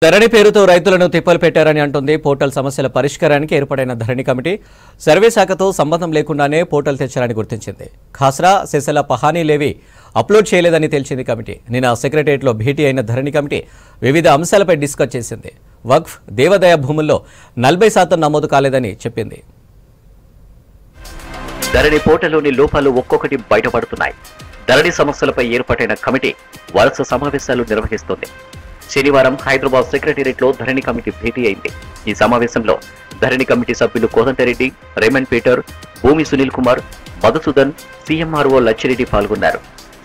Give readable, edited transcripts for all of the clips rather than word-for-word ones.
ధరణి పేరుతో రైతులను తిప్పలు పెట్టారని అంటుంది పోర్టల్ సమస్యల పరిష్కారానికి ఏర్పడిన ధరణి కమిటీ సర్వే శాఖతో సంబంధం లేకుండానే పోర్టల్ తెచ్చారని గుర్తించింది. ఖాస్రా సెసల పహానీలేవి అప్లోడ్ చేయలేదని తేల్చింది కమిటీ. నిన్న సెక్రటరియట్లో భేటీ అయిన ధరణి కమిటీ వివిధ అంశాలపై డిస్కస్ చేసింది. వక్ఫ్ దేవాదాయ భూముల్లో 40% నమోదు కాలేదని చెప్పింది. ధరణి పోర్టల్లోని లోపాలు ఒక్కొక్కటి బయటపడుతున్నాయి. ధరణి సమస్యలపై ఏర్పాటైన కమిటీ వరుస సమావేశాలు నిర్వహిస్తోంది. శనివారం హైదరాబాద్ సెక్రటరియట్లో ధరణి కమిటీ భేటీ అయింది. ఈ సమావేశంలో ధరణి కమిటీ సభ్యులు కోదండరెడ్డి, రేమండ్ పీటర్, భూమి సునీల్ కుమార్, మధుసూదన్, సీఎంఆర్ఓ లచ్చిరెడ్డి పాల్గొన్నారు.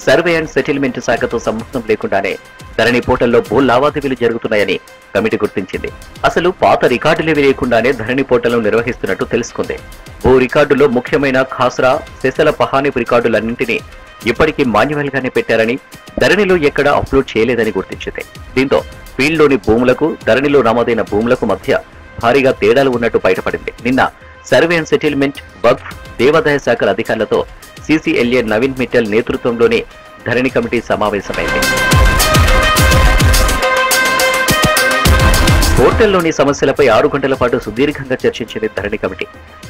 సర్వే అండ్ సెటిల్మెంట్ శాఖతో సంబంధం లేకుండానే ధరణి పోర్టల్లో భూ లావాదేవీలు జరుగుతున్నాయని కమిటీ గుర్తించింది. అసలు పాత రికార్డులేవి లేకుండానే ధరణి పోర్టల్ను నిర్వహిస్తున్నట్టు తెలుసుకుంది. భూ రికార్డులో ముఖ్యమైన ఖాస్రా, సెసల పహానీ రికార్డులన్నింటినీ ఇప్పటికీ మాన్యువల్ గానే పెట్టారని, ధరణిలో ఎక్కడా అప్లోడ్ చేయలేదని గుర్తించింది. దీంతో ఫీల్డ్లోని భూములకు, ధరణిలో నమోదైన భూములకు మధ్య భారీగా తేడాలు ఉన్నట్టు బయటపడింది. నిన్న సర్వే అండ్ సెటిల్మెంట్, వక్ఫ్, దేవాదాయ శాఖల అధికారులతో సీసీఎల్ఏ నవీన్ మిట్టల్ నేతృత్వంలోని ధరణి కమిటీ సమావేశమైంది. పోర్టల్లోని సమస్యలపై 6 గంటల పాటు సుదీర్ఘంగా చర్చించింది ధరణి కమిటీ.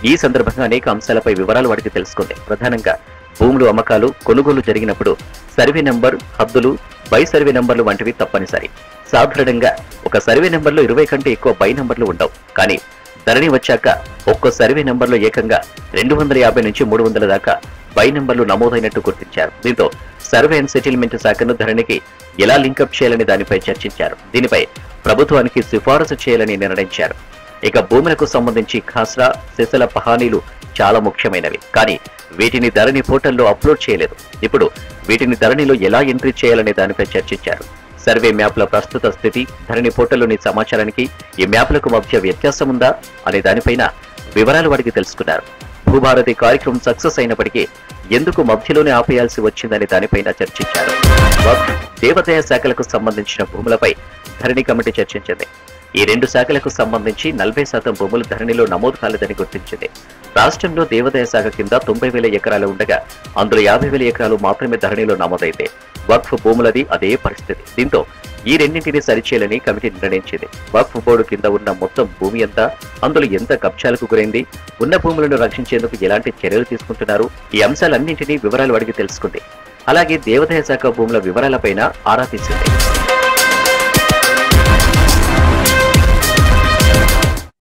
ఈ సందర్భంగా అనేక అంశాలపై వివరాలు అడిగి తెలుసుకుంది. ప్రధానంగా భూములు అమ్మకాలు, కొనుగోలు జరిగినప్పుడు సర్వే నంబర్, హద్దులు, బై సర్వే నంబర్లు వంటివి తప్పనిసరి. సాధారణంగా ఒక సర్వే నంబర్లో 20 కంటే ఎక్కువ బై నంబర్లు ఉండవు. కానీ ధరణి వచ్చాక ఒక్కో సర్వే నంబర్లో ఏకంగా 250 నుంచి 300 దాకా బై నంబర్లు నమోదైనట్టు గుర్తించారు. దీంతో సర్వే అండ్ సెటిల్మెంట్ శాఖను ధరణికి ఎలా లింకప్ చేయాలని దానిపై చర్చించారు. దీనిపై ప్రభుత్వానికి సిఫారసు చేయాలని నిర్ణయించారు. ఇక భూములకు సంబంధించి ఖాస్రా, సెసల పహానీలు చాలా ముఖ్యమైనవి. కానీ వీటిని ధరణి పోర్టల్లో అప్లోడ్ చేయలేదు. ఇప్పుడు వీటిని ధరణిలో ఎలా ఎంట్రీ చేయాలనే దానిపై చర్చించారు. సర్వే మ్యాప్ల ప్రస్తుత స్థితి, ధరణి పోర్టల్లోని సమాచారానికి ఈ మ్యాప్లకు మధ్య వ్యత్యాసం ఉందా అనే దానిపైన వివరాలు అడిగి తెలుసుకున్నారు. భూభారతి కార్యక్రమం సక్సెస్ అయినప్పటికీ ఎందుకు మధ్యలోనే ఆపేయాల్సి వచ్చిందనే దానిపైన చర్చించారు. వక్ఫ్, దేవాదాయ శాఖలకు సంబంధించిన భూములపై ధరణి కమిటీ చర్చించింది. ఈ 2 శాఖలకు సంబంధించి 40% భూములు ధరణిలో నమోదు కాలేదని గుర్తించింది. రాష్ట్రంలో దేవాదాయ శాఖ కింద 90,000 ఎకరాలు ఉండగా అందులో 50,000 ఎకరాలు మాత్రమే ధరణిలో నమోదైతే, వక్ఫ్ భూములది అదే పరిస్థితి. దీంతో ఈ రెండింటినీ సరిచేయాలని కమిటీ నిర్ణయించింది. వక్ఫ్ బోర్డు కింద ఉన్న మొత్తం భూమి ఎంత, అందులో ఎంత కబ్జాలకు గురైంది, ఉన్న భూములను రక్షించేందుకు ఎలాంటి చర్యలు తీసుకుంటున్నారు, ఈ అంశాలన్నింటినీ వివరాలు అడిగి తెలుసుకుంది. అలాగే దేవాదాయ శాఖ భూముల వివరాలపైన ఆరా తీసింది.